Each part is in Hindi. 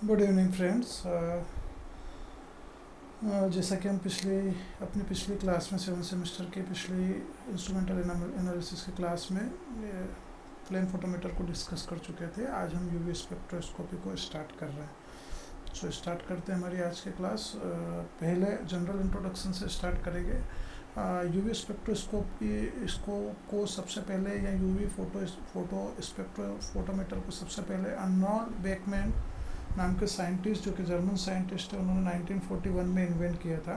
Good evening friends. जैसा कि हम अपनी पिछली क्लास में 7 सेमेस्टर की पिछली इंस्ट्रूमेंटल एनालिसिस की क्लास में प्लेन फोटोमीटर को डिस्कस कर चुके थे। आज हम यूवी स्पेक्ट्रोस्कोपी को स्टार्ट कर रहे हैं। स्टार्ट करते हैं हमारी आज की क्लास। पहले जनरल इंट्रोडक्शन से स्टार्ट करेंगे। यूवी स्पेक्ट्रोस्कोपी इसको को सबसे पहले या यूवी फोटोमीटर को सबसे पहले अर्नोल्ड बेकमैन नाम के साइंटिस्ट, जो कि जर्मन साइंटिस्ट है, उन्होंने 1941 में इन्वेंट किया था।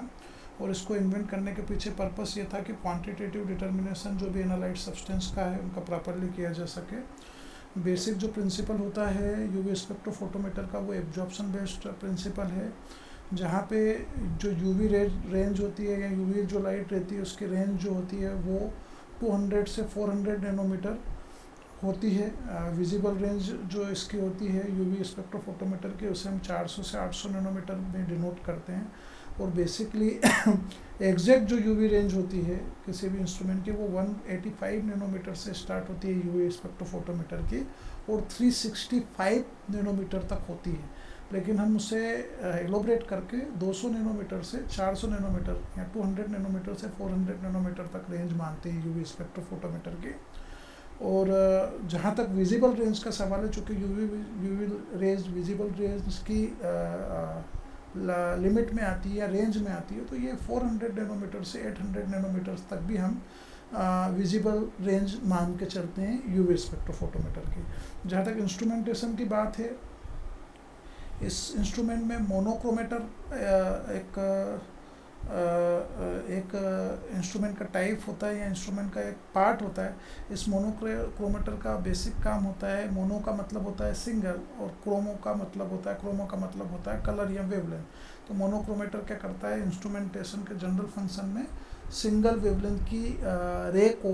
और इसको इन्वेंट करने के पीछे पर्पस ये था कि क्वांटिटेटिव डिटर्मिनेशन जो भी एनालाइट सब्सटेंस का है उनका प्रॉपरली किया जा सके। बेसिक जो प्रिंसिपल होता है यूवी स्पेक्ट्रोफोटोमीटर का वो एब्जॉर्प्शन बेस्ड प्रिंसिपल है, जहाँ पे जो यूवी रेंज होती है या यूवी जो लाइट रहती है उसकी रेंज जो होती है वो 200 से 400 नैनोमीटर होती है। विजिबल रेंज जो इसकी होती है यूवी स्पेक्ट्रोफोटोमीटर की, उसे हम 400 से 800 नैनोमीटर में डिनोट करते हैं। और बेसिकली एग्जैक्ट जो यूवी रेंज होती है किसी भी इंस्ट्रूमेंट की वो 185 नैनोमीटर से स्टार्ट होती है यूवी स्पेक्ट्रोफोटोमीटर की, और 365 नैनोमीटर तक होती है। लेकिन हम उसे एलोबरेट करके 200 नैनोमीटर से 400 नैनोमीटर या 200 नैनोमीटर से 400 नैनोमीटर तक रेंज मानते हैं यूवी स्पेक्ट्रोफोटोमीटर की। और जहाँ तक विजिबल रेंज का सवाल है, चूँकि यूवी रेंज विजिबल रेंज की लिमिट में आती है या रेंज में आती है, तो ये 400 नैनोमीटर से 800 नैनोमीटर तक भी हम विजिबल रेंज मान के चलते हैं यूवी स्पेक्ट्रोफोटोमीटर की। जहाँ तक इंस्ट्रूमेंटेशन की बात है, इस इंस्ट्रूमेंट में मोनोक्रोमेटर एक इंस्ट्रूमेंट का टाइप होता है या इंस्ट्रूमेंट का एक पार्ट होता है। इस मोनोक्रोमेटर का बेसिक काम होता है, मोनो का मतलब होता है सिंगल और क्रोमो का मतलब होता है कलर या वेवलेंथ। तो मोनोक्रोमेटर क्या करता है, इंस्ट्रूमेंटेशन के जनरल फंक्शन में सिंगल वेवलेंथ की रे को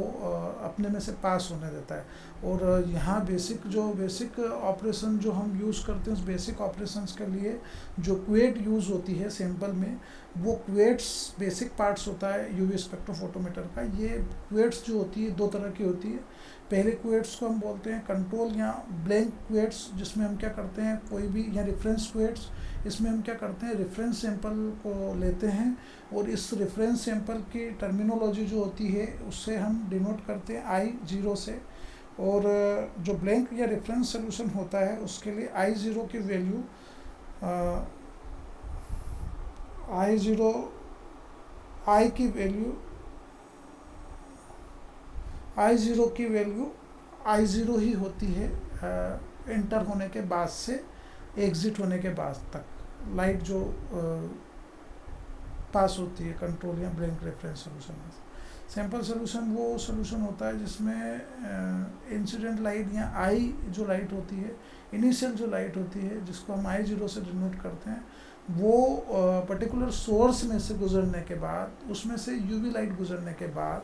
अपने में से पास होने देता है। और यहाँ बेसिक ऑपरेशन जो हम यूज़ करते हैं, उस बेसिक ऑपरेशंस के लिए जो क्वेट यूज़ होती है सैंपल में, वो क्वेट्स बेसिक पार्ट्स होता है यूवी स्पेक्ट्रोफोटोमीटर का। ये क्वेट्स जो होती है दो तरह की होती है। पहले क्वेट्स को हम बोलते हैं कंट्रोल या ब्लैंक क्वेट्स, जिसमें हम क्या करते हैं कोई भी, या रेफरेंस क्वेट्स, इसमें हम क्या करते हैं रेफरेंस सैंपल को लेते हैं और इस रेफरेंस सैंपल की टर्मिनोलॉजी जो होती है उससे हम डिनोट करते हैं I0 से। और जो ब्लैंक या रेफरेंस सोल्यूशन होता है उसके लिए I0 की वैल्यू I0 ही होती है एंटर होने के बाद से एग्जिट होने के बाद तक। लाइट जो पास होती है कंट्रोल या ब्लैंक रेफरेंस सोल्यूशन में। सैंपल सोल्यूशन वो सोल्यूशन होता है जिसमें इंसिडेंट लाइट या आई जो लाइट होती है, इनिशियल जो लाइट होती है जिसको हम I0 से डिनोट करते हैं, वो पर्टिकुलर सोर्स में से गुजरने के बाद, उसमें से यूवी लाइट गुजरने के बाद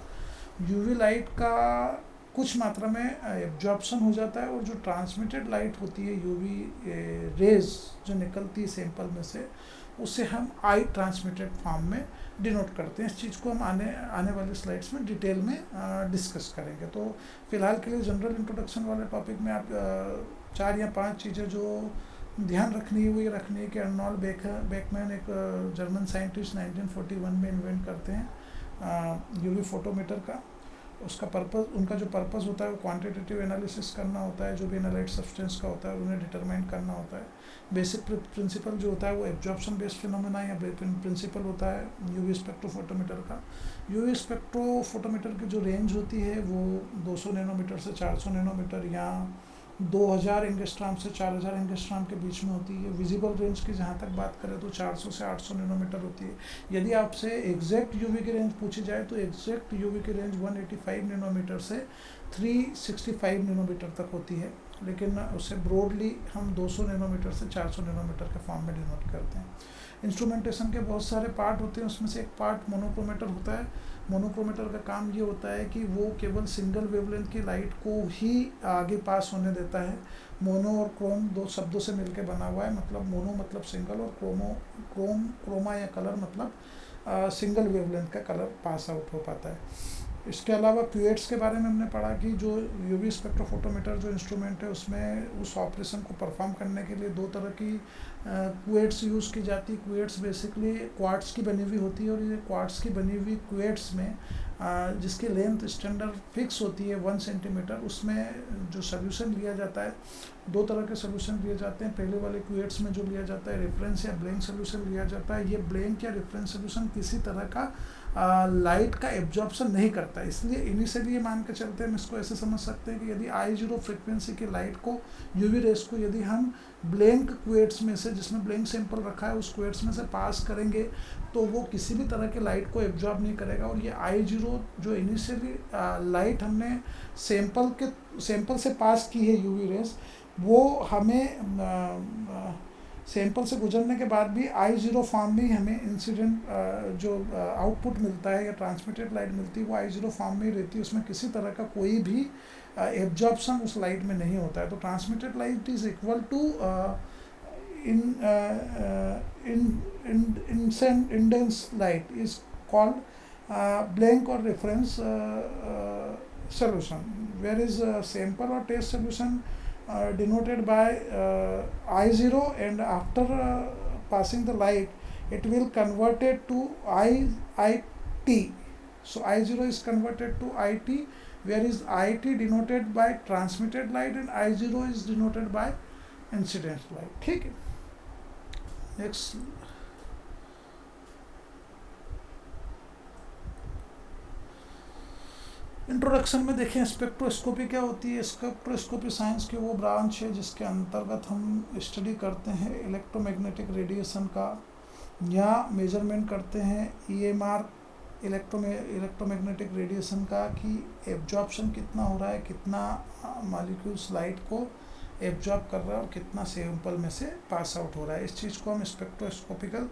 यूवी लाइट का कुछ मात्रा में एब्जॉर्प्शन हो जाता है, और जो ट्रांसमिटेड लाइट होती है यूवी रेज जो निकलती है सैंपल में से, उसे हम आई ट्रांसमिटेड फॉर्म में डिनोट करते हैं। इस चीज़ को हम आने वाली स्लाइड्स में डिटेल में डिस्कस करेंगे। तो फिलहाल के लिए जनरल इंट्रोडक्शन वाले टॉपिक में आप 4 या 5 चीज़ें जो ध्यान रखनी है वो ये रखनी है कि अर्नोल्ड बेकमैन एक जर्मन साइंटिस्ट 1941 में इन्वेंट करते हैं यूवी फोटोमीटर का। उसका पर्पस, उनका जो पर्पस होता है वो क्वांटिटेटिव एनालिसिस करना होता है, जो भी एनालाइट सब्सटेंस का होता है उन्हें डिटरमाइन करना होता है। बेसिक प्रिंसिपल जो होता है वो एब्जॉर्प्शन बेस्ड फिनोमेना या प्रिंसिपल होता है यूवी स्पेक्ट्रोफोटोमीटर का। यूवी स्पेक्ट्रोफोटोमीटर की जो रेंज होती है वो 200 नैनोमीटर से 400 नैनोमीटर या 2000 एंगस्ट्रॉम से 4000 एंगस्ट्रॉम के बीच में होती है। विजिबल रेंज की जहाँ तक बात करें तो 400 से 800 नैनोमीटर होती है। यदि आपसे एग्जैक्ट यूवी की रेंज पूछी जाए तो एग्जैक्ट यूवी की रेंज 185 नैनोमीटर से 365 नैनोमीटर तक होती है, लेकिन उसे ब्रॉडली हम 200 नैनोमीटर से 400 नैनोमीटर के फॉर्म में डिनोट करते हैं। इंस्ट्रूमेंटेशन के बहुत सारे पार्ट होते हैं, उसमें से एक पार्ट मोनोक्रोमेटर होता है। मोनोक्रोमेटर का काम ये होता है कि वो केवल सिंगल वेवलेंथ की लाइट को ही आगे पास होने देता है। मोनो और क्रोम दो शब्दों से मिलकर बना हुआ है, मतलब मोनो मतलब सिंगल और क्रोमा या कलर मतलब सिंगल वेवलेंथ का कलर पास आउट हो पाता है। इसके अलावा क्यूएट्स के बारे में हमने पढ़ा कि जो यूवी स्पेक्ट्रोफोटोमीटर जो इंस्ट्रूमेंट है उसमें उस ऑपरेशन को परफॉर्म करने के लिए दो तरह की क्यूएट्स यूज़ की जाती है। क्यूएट्स बेसिकली क्वार्ट्स की बनी हुई होती है, और ये क्वार्ट्स की बनी हुई क्यूएट्स में जिसकी लेंथ स्टैंडर्ड फिक्स होती है 1 सेंटीमीटर, उसमें जो सोल्यूशन लिया जाता है, दो तरह के सोल्यूशन लिए जाते हैं। पहले वाले क्यूएट्स में जो लिया जाता है रेफरेंस या ब्लैंक सोल्यूशन लिया जाता है। ये ब्लैंक या रेफरेंस सोल्यूशन किसी तरह का लाइट का एब्जॉर्प्शन नहीं करता, इसलिए इनिशियली ये मान के चलते हैं, हम इसको ऐसे समझ सकते हैं कि यदि I0 फ्रिक्वेंसी की लाइट को, यूवी रेस को यदि हम ब्लैंक क्वेट्स में से, जिसमें ब्लैंक सैंपल रखा है, उस क्वेट्स में से पास करेंगे तो वो किसी भी तरह के लाइट को एब्जॉर्ब नहीं करेगा। और ये I0 जो इनिशियली लाइट हमने सैंपल से पास की है यूवी रेस, वो हमें सैंपल से गुजरने के बाद भी I0 फॉर्म में ही हमें इंसिडेंट जो आउटपुट मिलता है या ट्रांसमिटेड लाइट मिलती है, वो I0 फॉर्म में ही रहती है। उसमें किसी तरह का कोई भी एब्जॉर्प्शन उस लाइट में नहीं होता है। तो transmitted light is equal to incident light is called blank और reference solution, whereas sample or test solution denoted by I0, and after passing the light it will converted to IT. So I0 is converted to IT, whereas IT denoted by transmitted light and I0 is denoted by incident light. ठीक है, next इंट्रोडक्शन में देखें स्पेक्ट्रोस्कोपी क्या होती है। स्पेक्ट्रोस्कोपी साइंस की वो ब्रांच है जिसके अंतर्गत हम स्टडी करते हैं इलेक्ट्रोमैग्नेटिक रेडिएशन का, या मेजरमेंट करते हैं EMR इलेक्ट्रोमैग्नेटिक रेडिएशन का, कि एब्जॉर्प्शन कितना हो रहा है, कितना मॉलिक्यूल्स लाइट को एब्जॉर्ब कर रहा है और कितना सैंपल में से पास आउट हो रहा है। इस चीज़ को हम स्पेक्ट्रोस्कोपिकल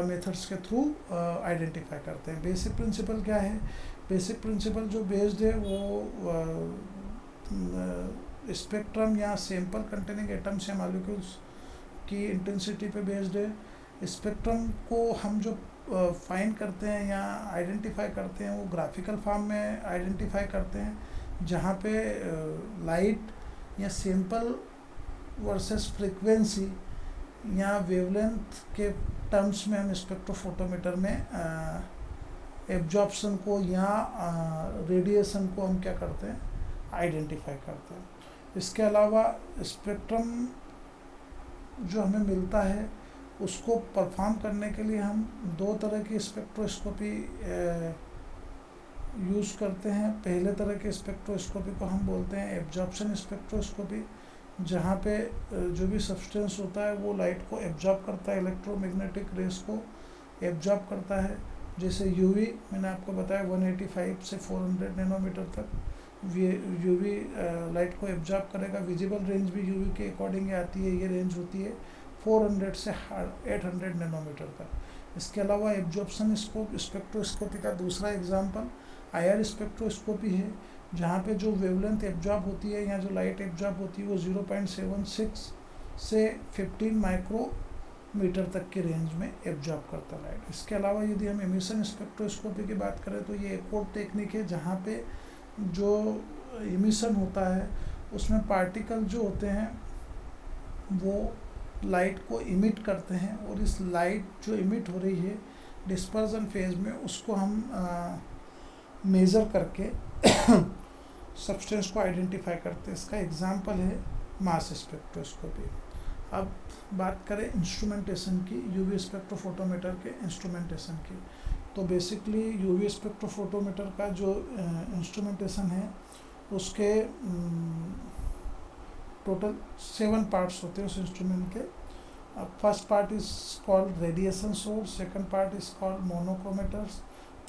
मेथड्स के थ्रू आइडेंटिफाई करते हैं। बेसिक प्रिंसिपल क्या है? बेसिक प्रिंसिपल जो बेस्ड है वो स्पेक्ट्रम या सैंपल कंटेनिंग एटम्स या मॉलिक्यूल्स की इंटेंसिटी पे बेस्ड है। स्पेक्ट्रम को हम जो फाइंड करते हैं या आइडेंटिफाई करते हैं वो ग्राफिकल फॉर्म में आइडेंटिफाई करते हैं, जहाँ पे लाइट या सैंपल वर्सेस फ्रीक्वेंसी या वेवलेंथ के टर्म्स में हम स्पेक्ट्रोफोटोमीटर में एब्जॉर्प्शन को या रेडिएशन को हम क्या करते हैं, आइडेंटिफाई करते हैं। इसके अलावा स्पेक्ट्रम जो हमें मिलता है उसको परफॉर्म करने के लिए हम दो तरह की स्पेक्ट्रोस्कोपी यूज़ करते हैं। पहले तरह के स्पेक्ट्रोस्कोपी को हम बोलते हैं एब्जॉर्प्शन स्पेक्ट्रोस्कोपी, जहाँ पे जो भी सब्सटेंस होता है वो लाइट को एब्जॉर्ब करता है, इलेक्ट्रोमैग्नेटिक रेस को एब्जॉर्ब करता है। जैसे यूवी मैंने आपको बताया 185 से 400 नैनोमीटर तक यूवी लाइट को एब्जॉर्ब करेगा। विजिबल रेंज भी यूवी के अकॉर्डिंग आती है, ये रेंज होती है 400 से 800 नैनोमीटर तक। इसके अलावा एब्जॉर्प्शन स्पेक्ट्रोस्कोपी का दूसरा एग्जांपल IR स्पेक्ट्रोस्कोपी है, जहाँ पे जो वेवलेंथ एब्जॉर्ब होती है या जो लाइट एब्जॉर्ब होती है वो 0.76 से 15 माइक्रोमीटर तक के रेंज में एब्जॉर्ब करता है लाइट। इसके अलावा यदि हम एमिशन स्पेक्ट्रोस्कोपी की बात करें तो ये एक और टेक्निक है जहाँ पे जो एमिशन होता है उसमें पार्टिकल जो होते हैं वो लाइट को इमिट करते हैं, और इस लाइट जो इमिट हो रही है डिस्पर्जन फेज में उसको हम मेज़र करके सब्सटेंस को आइडेंटिफाई करते हैं। इसका एग्जांपल है मास स्पेक्ट्रोस्कोपी। अब बात करें इंस्ट्रूमेंटेशन की, यूवी स्पेक्ट्रोफोटोमीटर के इंस्ट्रूमेंटेशन की, तो बेसिकली यूवी स्पेक्ट्रोफोटोमीटर का जो इंस्ट्रूमेंटेशन है उसके टोटल 7 पार्ट्स होते हैं उस इंस्ट्रूमेंट के। First part is called radiation source, second part is called monochromators,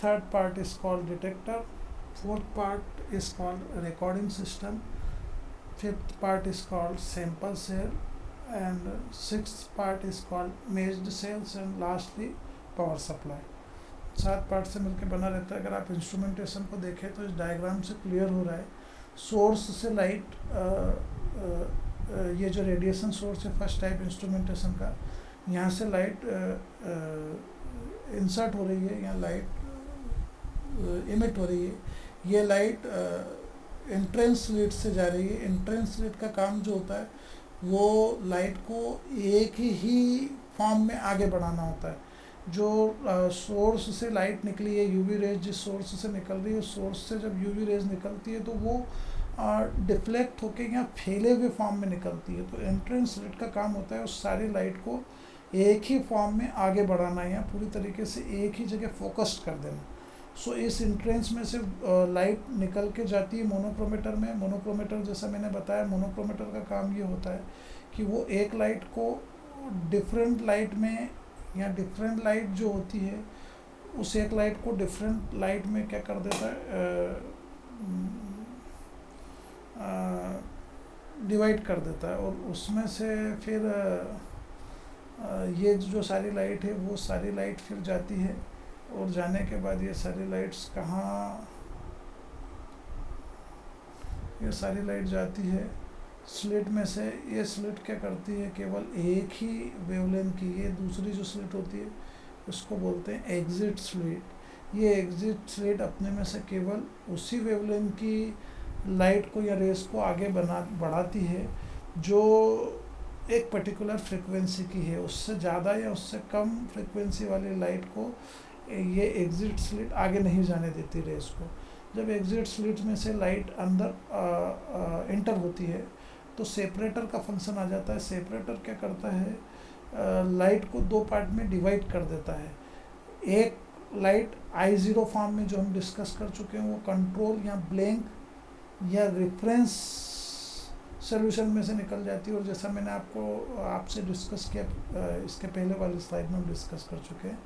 third part is called detector, fourth part is called recording system, fifth part is called sample cell, and sixth part is called measured cells, and lastly power supply। 7 part से मिलकर बना रहता है। अगर आप इंस्ट्रूमेंटेशन को देखें तो इस डायग्राम से क्लियर हो रहा है, सोर्स से लाइट ये जो रेडिएशन सोर्स है फर्स्ट टाइप इंस्ट्रूमेंटेशन का, यहाँ से लाइट इंसर्ट हो रही है या लाइट इमिट हो रही है, ये लाइट एंट्रेंस स्लिट से जा रही है। एंट्रेंस स्लिट का काम जो होता है वो लाइट को एक ही फॉर्म में आगे बढ़ाना होता है। जो सोर्स से लाइट निकली है, यूवी रेज जिस सोर्स से निकल रही है, उस सोर्स से जब यूवी रेज निकलती है तो वो डिफ्लेक्ट होके या फैले हुए फॉर्म में निकलती है। तो एंट्रेंस स्लिट का काम होता है उस सारी लाइट को एक ही फॉर्म में आगे बढ़ाना या पूरी तरीके से एक ही जगह फोकस्ड कर देना। सो इस एंट्रेंस में से लाइट निकल के जाती है मोनोक्रोमेटर में। मोनोक्रोमेटर जैसा मैंने बताया, मोनोक्रोमेटर का काम ये होता है कि वो एक लाइट को डिफरेंट लाइट में, या डिफरेंट लाइट जो होती है उस एक लाइट को डिफरेंट लाइट में क्या कर देता है, डिवाइड कर देता है। और उसमें से फिर ये जो सारी लाइट है वो सारी लाइट फिर जाती है, और जाने के बाद ये सारी लाइट्स कहाँ, ये सारी लाइट जाती है स्लिट में से। ये स्लिट क्या करती है, केवल एक ही वेवलेंथ की, ये दूसरी जो स्लिट होती है उसको बोलते हैं एग्जिट स्लिट। ये एग्जिट स्लिट अपने में से केवल उसी वेवलेंथ की लाइट को या रेस को आगे बढ़ाती है जो एक पर्टिकुलर फ्रिक्वेंसी की है। उससे ज़्यादा या उससे कम फ्रिक्वेंसी वाली लाइट को ये एग्जिट स्लिट आगे नहीं जाने देती रेस को। जब एग्जिट स्लिट में से लाइट अंदर एंटर होती है तो सेपरेटर का फंक्शन आ जाता है। सेपरेटर क्या करता है, लाइट को दो पार्ट में डिवाइड कर देता है। एक लाइट I0 फॉर्म में जो हम डिस्कस कर चुके हैं वो कंट्रोल या ब्लैंक या रेफरेंस सोल्यूशन में से निकल जाती है। और जैसा मैंने आपसे डिस्कस किया इसके पहले वाली स्लाइड में हम डिस्कस कर चुके हैं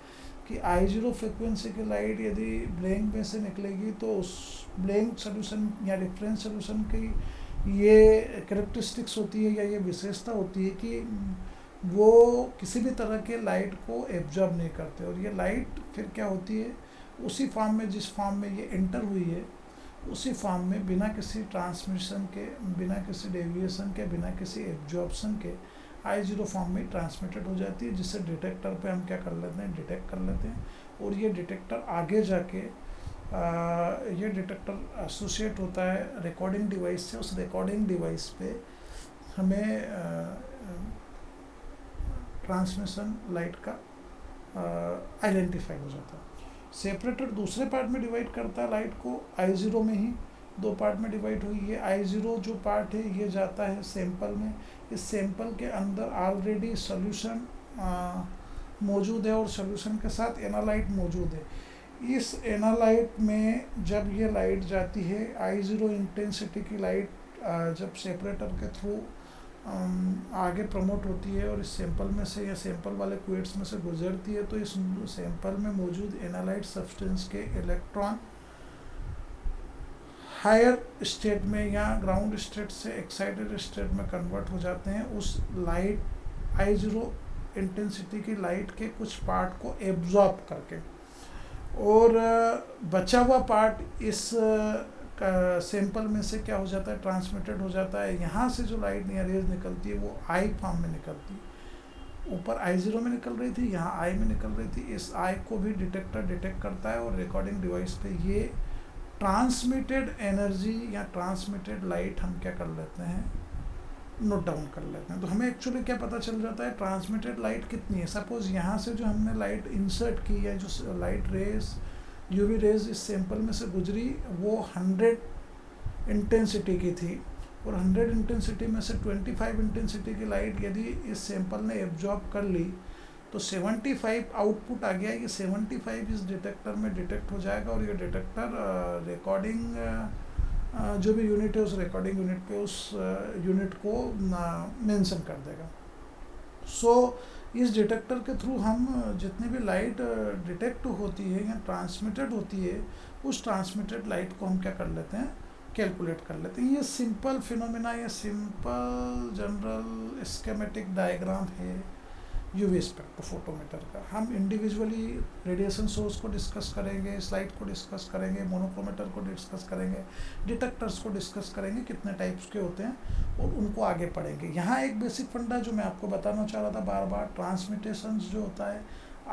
कि I0 फ्रिक्वेंसी की लाइट यदि ब्लैंक में से निकलेगी तो उस ब्लैंक सोल्यूशन या रेफरेंस सोल्यूशन की ये कैरेक्टरिस्टिक्स होती है या ये विशेषता होती है कि वो किसी भी तरह के लाइट को एब्जॉर्ब नहीं करते। और ये लाइट फिर क्या होती है, उसी फॉर्म में जिस फॉर्म में ये एंटर हुई है उसी फॉर्म में बिना किसी ट्रांसमिशन के, बिना किसी डेविएशन के, बिना किसी एब्जॉर्प्शन के I0 फॉर्म में ट्रांसमिटेड हो जाती है, जिससे डिटेक्टर पे हम क्या कर लेते हैं, डिटेक्ट कर लेते हैं। और ये डिटेक्टर आगे जाके ये डिटेक्टर एसोसिएट होता है रिकॉर्डिंग डिवाइस से। उस रिकॉर्डिंग डिवाइस पे हमें ट्रांसमिशन लाइट का आइडेंटिफाई हो जाता है। सेपरेटर दूसरे पार्ट में डिवाइड करता है लाइट को, I0 में ही दो पार्ट में डिवाइड हुई है। I0 जो पार्ट है ये जाता है सैंपल में। इस सैंपल के अंदर ऑलरेडी सॉल्यूशन मौजूद है और सॉल्यूशन के साथ एनालाइट मौजूद है। इस एनालाइट में जब ये लाइट जाती है, I0 इंटेंसिटी की लाइट जब सेपरेटर के थ्रू आगे प्रमोट होती है और इस सैंपल में से या सैंपल वाले क्वेट्स में से गुजरती है, तो इस सैंपल में मौजूद एनालाइट सब्सटेंस के इलेक्ट्रॉन हायर स्टेट में या ग्राउंड स्टेट से एक्साइटेड स्टेट में कन्वर्ट हो जाते हैं उस लाइट I0 इंटेंसिटी की लाइट के कुछ पार्ट को एब्जॉर्ब करके। और बचा हुआ पार्ट इस सैंपल में से क्या हो जाता है, ट्रांसमिटेड हो जाता है। यहाँ से जो लाइट या रेज निकलती है वो I फॉर्म में निकलती है। ऊपर I0 में निकल रही थी, यहाँ I में निकल रही थी। इस I को भी डिटेक्टर डिटेक्ट करता है और रिकॉर्डिंग डिवाइस पे ये ट्रांसमिटेड एनर्जी या ट्रांसमिटेड लाइट हम क्या कर लेते हैं, नोट डाउन कर लेते हैं। तो हमें एक्चुअली क्या पता चल जाता है, ट्रांसमिटेड लाइट कितनी है। सपोज यहाँ से जो हमने लाइट इंसर्ट की है, जो लाइट रेज यूवी रेज इस सैंपल में से गुजरी वो 100 इंटेंसिटी की थी, और 100 इंटेंसिटी में से 25 इंटेंसिटी की लाइट यदि इस सैंपल ने एब्जॉर्ब कर ली तो 75 आउटपुट आ गया। ये 75 इस डिटेक्टर में डिटेक्ट हो जाएगा और ये डिटेक्टर रिकॉर्डिंग जो भी यूनिट है उस रिकॉर्डिंग यूनिट पे उस यूनिट को मेंशन कर देगा। सो इस डिटेक्टर के थ्रू हम जितनी भी लाइट डिटेक्ट होती है या ट्रांसमिटेड होती है उस ट्रांसमिटेड लाइट को हम क्या कर लेते हैं, कैलकुलेट कर लेते हैं। ये सिंपल फिनोमेना या सिंपल जनरल स्कीमेटिक डायग्राम है यूवी स्पेक्ट्रोफोटोमीटर का। हम इंडिविजुअली रेडिएशन सोर्स को डिस्कस करेंगे, स्लाइड को डिस्कस करेंगे, मोनोक्रोमेटर को डिस्कस करेंगे, डिटेक्टर्स को डिस्कस करेंगे, कितने टाइप्स के होते हैं और उनको आगे पढ़ेंगे। यहाँ एक बेसिक फंडा जो मैं आपको बताना चाह रहा था बार बार, ट्रांसमिटेशन जो होता है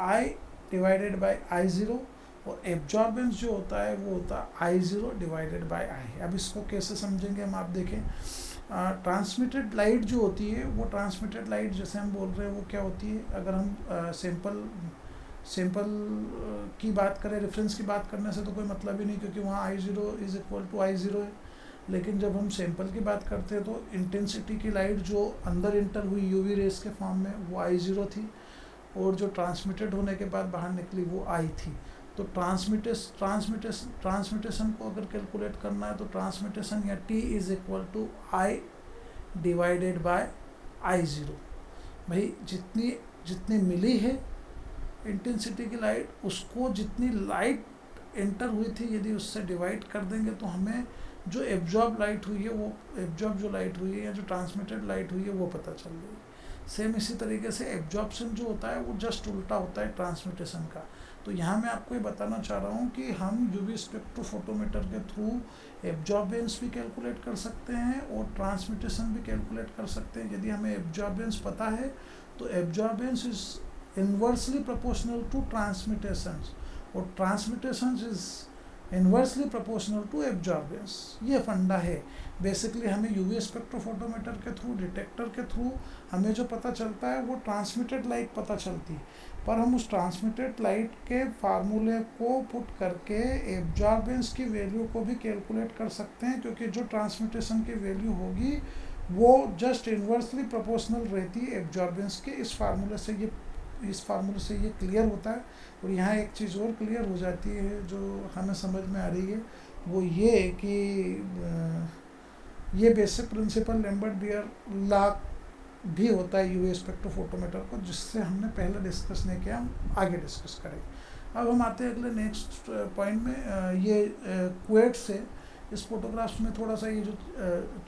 I डिवाइडेड बाय I0, और एब्जॉर्बेंस जो होता है वो होता है I0 डिवाइडेड बाय आई। अब इसको कैसे समझेंगे हम, आप देखें ट्रांसमिटेड लाइट जो होती है, वो ट्रांसमिटेड लाइट जैसे हम बोल रहे हैं वो क्या होती है, अगर हम सैंपल की बात करें, रेफरेंस की बात करने से तो कोई मतलब ही नहीं, क्योंकि वहाँ I0 is equal to I0 है। लेकिन जब हम सैंपल की बात करते हैं तो इंटेंसिटी की लाइट जो अंदर इंटर हुई यूवी रेस के फॉर्म में वो I0 थी, और जो ट्रांसमिटेड होने के बाद बाहर निकली वो I थी। तो ट्रांसमिटेशन को अगर कैलकुलेट करना है तो ट्रांसमिटेशन या T is equal to I divided by I0। भाई जितनी मिली है इंटेंसिटी की लाइट, उसको जितनी लाइट एंटर हुई थी यदि उससे डिवाइड कर देंगे तो हमें जो एब्जॉर्ब लाइट हुई है, वो एब्जॉर्ब जो लाइट हुई है या जो ट्रांसमिटेड लाइट हुई है वो पता चल गई। सेम इसी तरीके से एब्जॉर्प्शन जो होता है वो जस्ट उल्टा होता है ट्रांसमिटेशन का। तो यहाँ मैं आपको ये बताना चाह रहा हूँ कि हम यूवी स्पेक्ट्रोफोटोमीटर के थ्रू एब्जॉर्बेंस भी कैलकुलेट कर सकते हैं और ट्रांसमिटेशन भी कैलकुलेट कर सकते हैं। यदि हमें एब्जॉर्बेंस पता है तो absorbance is inversely proportional to transmittance, और transmittance is inversely proportional to absorbance. ये फंडा है। बेसिकली हमें यूवी स्पेक्ट्रोफोटोमीटर के थ्रू, डिटेक्टर के थ्रू हमें जो पता चलता है वो ट्रांसमिटेड लाइट पता चलती है, पर हम उस ट्रांसमिटेड लाइट के फार्मूले को पुट करके एब्जॉर्बेंस की वैल्यू को भी कैलकुलेट कर सकते हैं, क्योंकि जो ट्रांसमिटेशन की वैल्यू होगी वो जस्ट इन्वर्सली प्रोपोर्शनल रहती है एब्जॉर्बेंस के। इस फार्मूले से ये क्लियर होता है। और यहाँ एक चीज़ और क्लियर हो जाती है जो हमें समझ में आ रही है, वो ये कि ये basic principle Lambert Beer law भी होता है यूवी स्पेक्ट्रोफोटोमीटर को, जिससे हमने पहले डिस्कस नहीं किया, हम आगे डिस्कस करेंगे। अब हम आते हैं अगले नेक्स्ट पॉइंट में। ये क्वेट से इस फोटोग्राफ्स में थोड़ा सा ये जो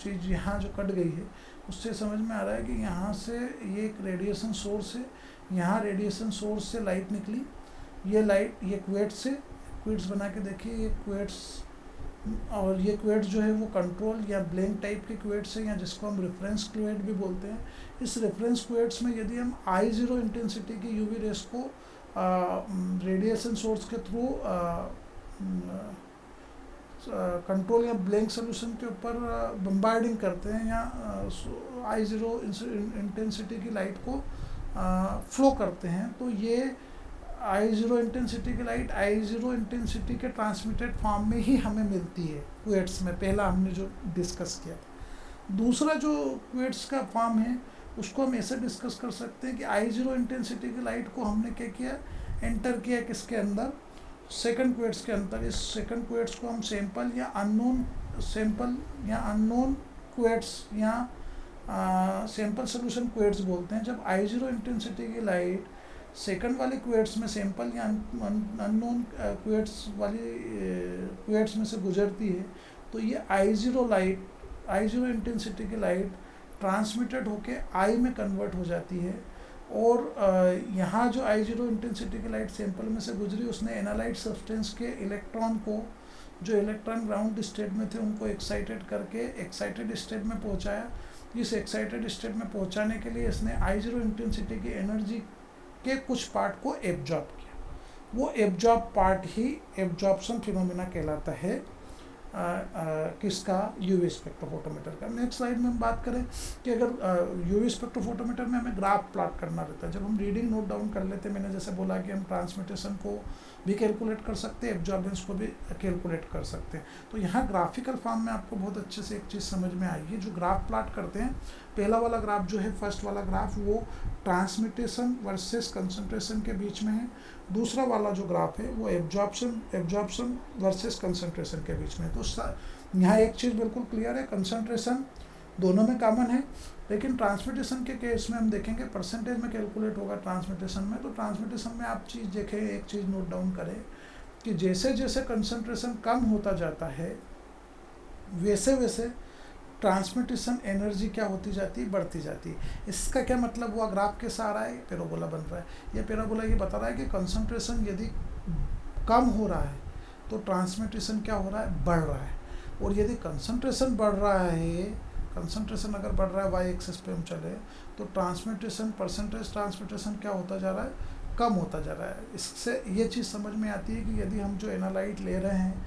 चीज़ यहाँ जो कट गई है उससे समझ में आ रहा है कि यहाँ से ये एक रेडिएशन सोर्स है, यहाँ रेडिएशन सोर्स से लाइट निकली, ये लाइट ये क्वेट्स बना के देखिए, ये क्वेट्स, और ये क्वेट्स जो है वो कंट्रोल या ब्लैंक टाइप के क्वेट्स है, या जिसको हम रेफरेंस क्वेट भी बोलते हैं। इस रेफरेंस क्वेट्स में यदि हम I0 इंटेंसिटी की यूवी रेस को रेडिएशन सोर्स के थ्रू कंट्रोल या ब्लैंक सोल्यूशन के ऊपर बम्बार्डिंग करते हैं, या I0 इंटेंसिटी की लाइट को फ्लो करते हैं, तो ये I0 इंटेंसिटी की लाइट I0 इंटेंसिटी के ट्रांसमिटेड फॉर्म में ही हमें मिलती है क्वेट्स में, पहला हमने जो डिस्कस किया था। दूसरा जो क्वेट्स का फॉर्म है उसको हम ऐसे डिस्कस कर सकते हैं कि I0 इंटेंसिटी की लाइट को हमने क्या किया, एंटर किया किसके अंदर, सेकंड क्वेट्स के अंदर। इस सेकंड क्वेट्स को हम सैंपल या अननोन क्वेट्स या सैंपल सोल्यूशन क्वेट्स बोलते हैं। जब I0 इंटेंसिटी की लाइट सेकंड वाले क्वेट्स में सैंपल या अननोन क्वेट्स में से गुजरती है, तो ये I0 इंटेंसिटी की लाइट ट्रांसमिटेड होके I में कन्वर्ट हो जाती है, और यहाँ जो I0 इंटेंसिटी की लाइट सैंपल में से गुजरी, उसने एनालाइट सब्सटेंस के इलेक्ट्रॉन को, जो इलेक्ट्रॉन ग्राउंड स्टेट में थे, उनको एक्साइटेड करके एक्साइटेड स्टेट में पहुँचाया। इस एक्साइटेड स्टेट में पहुँचाने के लिए इसने I0 इंटेंसिटी की एनर्जी के कुछ पार्ट को एब्जॉर्ब किया। वो एब्जॉर्ब पार्ट ही एब्जॉर्प्शन फिनोमेना कहलाता है किसका, यूवी स्पेक्ट्रोफोटोमीटर का। नेक्स्ट स्लाइड में हम बात करें कि अगर यूवी स्पेक्ट्रोफोटोमीटर में हमें ग्राफ प्लॉट करना रहता है, जब हम रीडिंग नोट डाउन कर लेते हैं, मैंने जैसे बोला कि हम ट्रांसमिटेशन को भी कैलकुलेट कर सकते हैं, एब्जॉर्बेंस को भी कैलकुलेट कर सकते हैं। तो यहाँ ग्राफिकल फॉर्म में आपको बहुत अच्छे से एक चीज़ समझ में आएगी। जो ग्राफ प्लॉट करते हैं, पहला वाला ग्राफ जो है, फर्स्ट वाला ग्राफ, वो ट्रांसमिटेशन वर्सेस कंसंट्रेशन के बीच में है। दूसरा वाला जो ग्राफ है वो एब्जॉर्प्शन वर्सेस कंसंट्रेशन के बीच में। तो यहाँ एक चीज़ बिल्कुल क्लियर है, कंसंट्रेशन दोनों में कॉमन है, लेकिन ट्रांसमिटेशन के केस में हम देखेंगे परसेंटेज में कैलकुलेट होगा ट्रांसमिटेशन में। तो ट्रांसमिटेशन में आप चीज़ देखें, एक चीज़ नोट डाउन करें कि जैसे जैसे कंसंट्रेशन कम होता जाता है, वैसे वैसे ट्रांसमिटेशन एनर्जी क्या होती जाती है, बढ़ती जाती है। इसका क्या मतलब हुआ, ग्राफ कैसा आ रहा है, पैराबोला बन रहा है। ये पैराबोला ये बता रहा है कि कंसंट्रेशन यदि कम हो रहा है तो ट्रांसमिटेशन क्या हो रहा है, बढ़ रहा है। और यदि कंसंट्रेशन बढ़ रहा है, कंसंट्रेशन अगर बढ़ रहा है, वाई एक्सिस पे हम चले, तो ट्रांसमिटेशन, परसेंटेज ट्रांसमिटेशन क्या होता जा रहा है, कम होता जा रहा है। इससे ये चीज़ समझ में आती है कि यदि हम जो एनालाइट ले रहे हैं,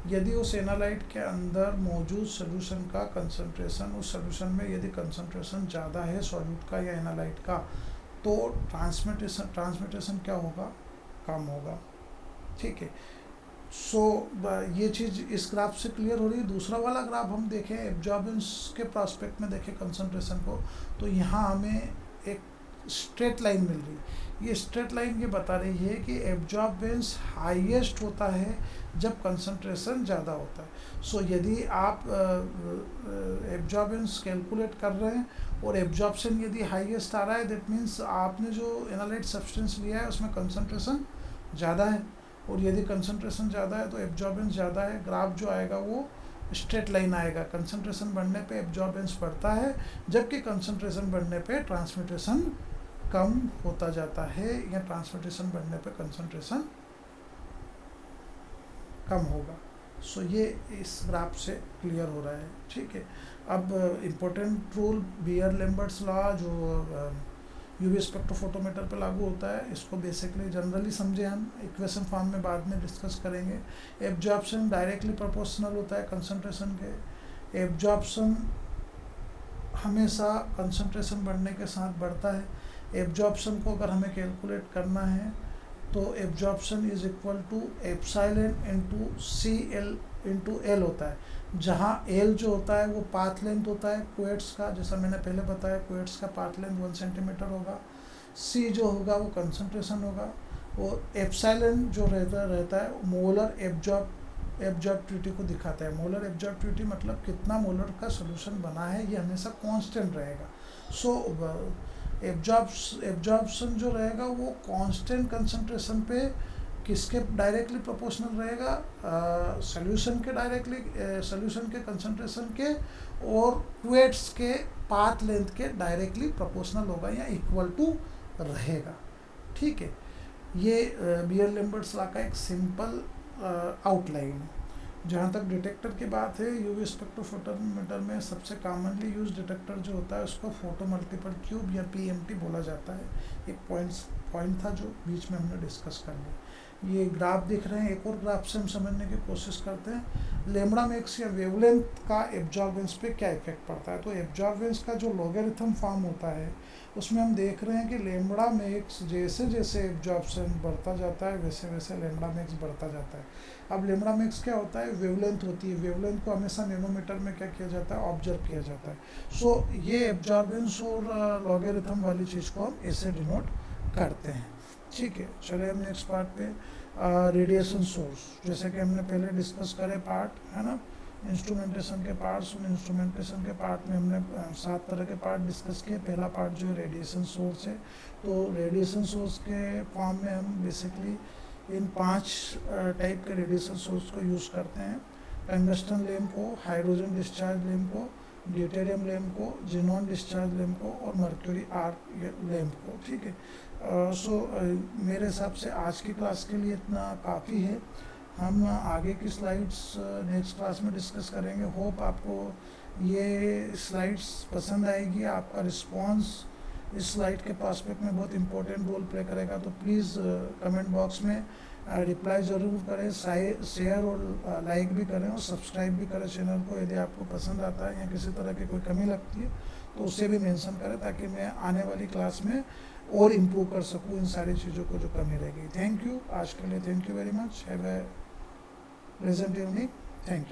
यदि उस एनालाइट के अंदर मौजूद सोल्यूशन का कंसंट्रेशन, उस सोल्यूशन में यदि कंसंट्रेशन ज़्यादा है सॉल्यूट का या एनालाइट का, तो ट्रांसमिटेशन क्या होगा, कम होगा। ठीक है, सो ये चीज़ इस ग्राफ से क्लियर हो रही है। दूसरा वाला ग्राफ हम देखें एब्जॉर्बेंस के प्रोस्पेक्ट में देखें कंसंट्रेशन को, तो यहाँ हमें एक स्ट्रेट लाइन मिल रही है। ये स्ट्रेट लाइन ये बता रही है कि एब्जॉर्बेंस हाईएस्ट होता है जब कंसंट्रेशन ज़्यादा होता है। सो यदि आप एब्जॉर्बेंस कैलकुलेट कर रहे हैं और एब्जॉर्प्शन यदि हाईएस्ट आ रहा है, दैट मीन्स आपने जो एनालाइट सब्सटेंस लिया है उसमें कंसंट्रेशन ज़्यादा है, और यदि कंसंट्रेशन ज़्यादा है तो एब्जॉर्बेंस ज़्यादा है। ग्राफ जो आएगा वो स्ट्रेट लाइन आएगा, कंसंट्रेशन बढ़ने पे एब्जॉर्बेंस बढ़ता है, जबकि कंसंट्रेशन बढ़ने पे ट्रांसमिटेशन कम होता जाता है, या ट्रांसमिटेशन बढ़ने पे कंसंट्रेशन कम होगा। सो ये इस ग्राफ से क्लियर हो रहा है। ठीक है, अब इम्पोर्टेंट रूल बियर-लैम्बर्ट्स लॉ जो यूवी स्पेक्ट्रोफोटोमीटर पे लागू होता है, इसको बेसिकली जनरली समझे हम, इक्वेशन फॉर्म में बाद में डिस्कस करेंगे। एब्जॉर्प्शन डायरेक्टली प्रोपोर्शनल होता है कंसंट्रेशन के। एब्जॉर्प्शन हमेशा कंसंट्रेशन बढ़ने के साथ बढ़ता है। एब्जॉर्प्शन को अगर हमें कैलकुलेट करना है तो absorption is equal to epsilon into C L into L होता है, जहाँ एल जो होता है वो पाथ लेंथ होता है क्वेट्स का, जैसा मैंने पहले बताया क्वेट्स का पाथ लेंथ 1 सेंटीमीटर होगा। सी जो होगा वो कंसंट्रेशन होगा, और एप्सिलॉन जो रहता है मोलर एब्जॉर्प्टिविटी को दिखाता है। मोलर एब्जॉर्प्टिविटी मतलब कितना मोलर का सोल्यूशन बना है, ये हमेशा कांस्टेंट रहेगा। सो एब्जॉर्प्शन जो रहेगा वो कांस्टेंट कंसंट्रेशन पे किसके डायरेक्टली प्रोपोर्शनल रहेगा, सोल्यूशन के कंसंट्रेशन के और क्वेट्स के पाथ लेंथ के डायरेक्टली प्रोपोर्शनल होगा या इक्वल टू रहेगा। ठीक है, ये बियर-लैम्बर्ट्स लॉ का एक सिंपल आउटलाइन है। जहाँ तक डिटेक्टर की बात है, यूवी स्पेक्ट्रोफोटोमीटर में सबसे कॉमनली यूज डिटेक्टर जो होता है उसको फोटो मल्टीपल ट्यूब या पीएमटी बोला जाता है। एक पॉइंट था जो बीच में हमने डिस्कस कर लिया। ये ग्राफ दिख रहे हैं, एक और ग्राफ से हम समझने की कोशिश करते हैं लैम्ब्डा मैक्स या वेवलेंथ का एब्जॉर्बेंस पे क्या इफेक्ट पड़ता है। तो एब्जॉर्बेंस का जो लॉगरिथम फॉर्म होता है उसमें हम देख रहे हैं कि लैम्ब्डा मैक्स जैसे जैसे एब्जॉर्प्शन बढ़ता जाता है वैसे वैसे लैम्ब्डा मैक्स बढ़ता जाता है। अब लैम्ब्डा मैक्स क्या होता है, वेवलेंथ होती है। वेवलेंथ को हमेशा नैनोमीटर में क्या किया जाता है, ऑब्जर्व किया जाता है। सो ये एब्जॉर्बेंस और लॉगरिथम वाली चीज़ को हम ऐसे डिनोट करते हैं। ठीक है, चलिए हम नेक्स्ट पार्ट पे रेडिएशन सोर्स, जैसे कि हमने पहले डिस्कस करे पार्ट है ना, इंस्ट्रूमेंटेशन के पार्ट्स। इंस्ट्रूमेंटेशन के पार्ट में हमने 7 तरह के पार्ट डिस्कस किए। पहला पार्ट जो है रेडिएशन सोर्स है। तो रेडिएशन सोर्स के फॉर्म में हम बेसिकली इन 5 टाइप के रेडिएशन सोर्स को यूज़ करते हैं। टंगस्टन लैंप को, हाइड्रोजन डिस्चार्ज लैंप को, ड्यूटेरियम लैंप को, जेनॉन डिस्चार्ज लैंप को और मर्क्यूरी आर्क लैंप को। ठीक है, मेरे हिसाब से आज की क्लास के लिए इतना काफ़ी है। हम आगे की स्लाइड्स नेक्स्ट क्लास में डिस्कस करेंगे। होप आपको ये स्लाइड्स पसंद आएगी। आपका रिस्पांस इस स्लाइड के प्रॉस्पेक्ट में बहुत इंपॉर्टेंट रोल प्ले करेगा। तो प्लीज़ कमेंट बॉक्स में रिप्लाई ज़रूर करें, शेयर और लाइक भी करें और सब्सक्राइब भी करें चैनल को। यदि आपको पसंद आता है या किसी तरह की कोई कमी लगती है तो उसे भी मेंशन करें, ताकि मैं आने वाली क्लास में और इम्प्रूव कर सकूँ इन सारी चीज़ों को जो कमी रहेगी। थैंक यू, आज के लिए thank you very much. Have a pleasant evening. Thank you.